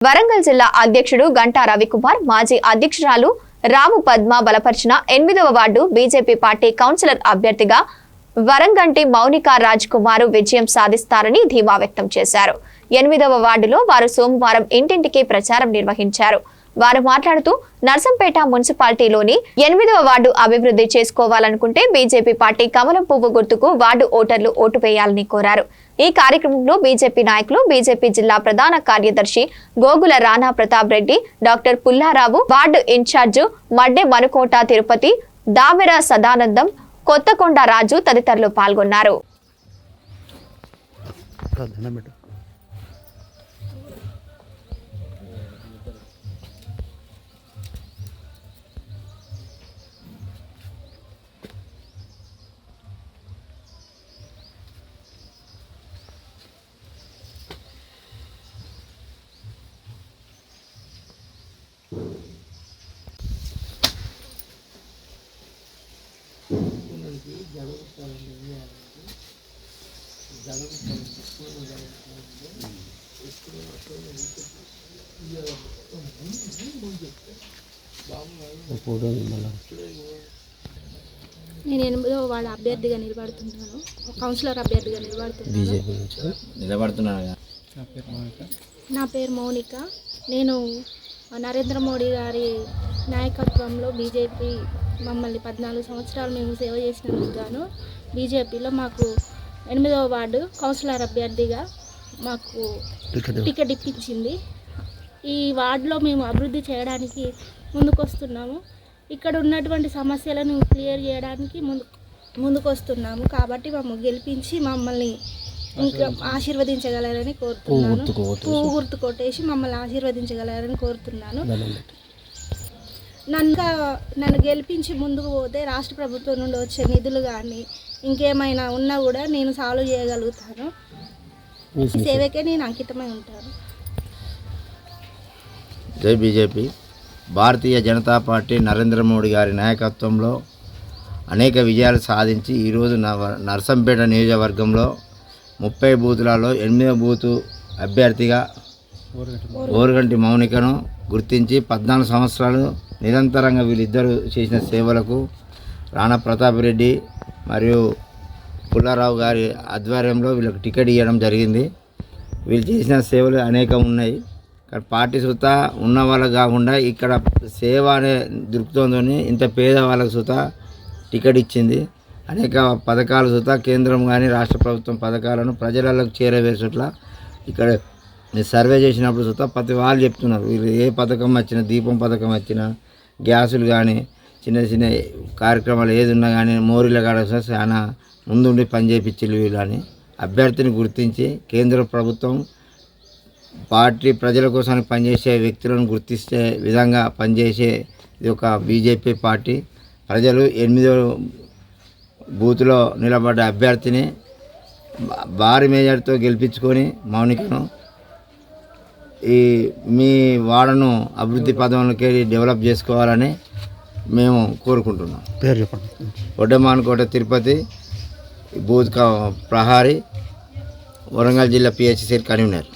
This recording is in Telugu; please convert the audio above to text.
వరంగల్ జిల్లా అధ్యక్షుడు గంటా రవికుమార్, మాజీ అధ్యక్షురాలు రావు పద్మ బలపరిచిన 8వ వార్డు బీజేపీ పార్టీ కౌన్సిలర్ అభ్యర్థిగా వరంగంటి మౌనికా రాజ్ కుమార్ విజయం సాధిస్తారని ధీమా వ్యక్తం చేశారు. 8వ వార్డులో వారు సోమవారం ఇంటింటికి ప్రచారం నిర్వహించారు. వారు మాట్లాడుతూ నర్సంపేట మున్సిపాలిటీలోని 8వ వార్డు అభివృద్ధి చేసుకోవాలనుకుంటే బీజేపీ పార్టీ కమలం పువ్వు గుర్తుకు వార్డు ఓటర్లు ఓటు వేయాలని కోరారు. ఈ కార్యక్రమంలో బీజేపీ నాయకులు, బీజేపీ జిల్లా ప్రధాన కార్యదర్శి Gogula Rana Pratap Reddy, doctor Pullarao, ward incharge Madde Manukota Tirupati, Damera Sadanandam, Kothakonda Raju తదితరులు పాల్గొన్నారు. నేను 8వ వార్డు అభ్యర్థిగా నిలబడుతున్నాను. కౌన్సిలర్ అభ్యర్థిగా నిలబడుతున్నాను. నా పేరు మౌనిక. నేను నరేంద్ర మోడీ గారి నాయకత్వంలో బీజేపీ మమ్మల్ని 14 సంవత్సరాలు మేము సేవ చేసినందుకు గాను బీజేపీలో మాకు 8వ వార్డు కౌన్సిలర్ అభ్యర్థిగా మాకు టికెట్ ఇప్పించింది. ఈ వార్డులో మేము అభివృద్ధి చేయడానికి ముందుకొస్తున్నాము. ఇక్కడ ఉన్నటువంటి సమస్యలను క్లియర్ చేయడానికి ముందుకొస్తున్నాము. కాబట్టి మమ్మల్ని గెలిపించి మమ్మల్ని ఇంకా ఆశీర్వదించగలరని కోరుతున్నాను. పువ్వు గుర్తు కొట్టేసి మమ్మల్ని ఆశీర్వదించగలరని కోరుతున్నాను. నన్ను గెలిపించి ముందుకు పోతే రాష్ట్ర ప్రభుత్వం నుండి వచ్చే నిధులు కానీ ఇంకేమైనా ఉన్నా కూడా నేను సాల్వ్ చేయగలుగుతాను. ఈ సేవకే నేను అంకితమై ఉంటాను. జై బీజేపీ. భారతీయ జనతా పార్టీ నరేంద్ర మోడీ గారి నాయకత్వంలో అనేక విజయాలు సాధించి ఈరోజు నర్సంపేట నియోజకవర్గంలో 30 బూతులలో 8వ బూతు అభ్యర్థిగా ఓరుగంటి మౌనికను గుర్తించి 14 సంవత్సరాలు నిరంతరంగా వీళ్ళిద్దరూ చేసిన సేవలకు రాణా ప్రతాప్ రెడ్డి మరియు పుల్లారావు గారి ఆధ్వర్యంలో వీళ్ళకి టికెట్ ఇవ్వడం జరిగింది. వీళ్ళు చేసిన సేవలు అనేకం ఉన్నాయి. కానీ పార్టీ సుత ఉన్న వాళ్ళకు కాకుండా ఇక్కడ సేవ అనే దృక్పథంతో ఇంత పేద వాళ్ళకు సుత టికెట్ ఇచ్చింది. అనేక పథకాలు సుత కేంద్రం కానీ రాష్ట్ర ప్రభుత్వం పథకాలను ప్రజలకు చేరవేసేట్లా ఇక్కడ సర్వే చేసినప్పుడు సుత ప్రతి వాళ్ళు చెప్తున్నారు. వీళ్ళు ఏ పథకం వచ్చినా, దీపం పథకం వచ్చినా, గ్యాసులు కానీ చిన్న చిన్న కార్యక్రమాలు ఏది ఉన్నా కానీ మోరీల కాడ చాలా ముందుండి పనిచేయించారు. వీళ్ళని అభ్యర్థిని గుర్తించి కేంద్ర ప్రభుత్వం పార్టీ ప్రజల కోసం పనిచేసే వ్యక్తులను గుర్తించే విధంగా పనిచేసే ఇది ఒక బీజేపీ పార్టీ. ప్రజలు 8వ బూత్లో నిలబడ్డ అభ్యర్థిని భారీ మెజార్టీతో గెలిపించుకొని మౌనికను మీ వాడను అభివృద్ధి పదంలోకి డెవలప్ చేసుకోవాలని మేము కోరుకుంటున్నాం. పేరు చెప్పండి. వడ్డమానుకోట తిరుపతి, బూత్ ప్రహారీ, వరంగల్ జిల్లా PHC కన్వీనర్.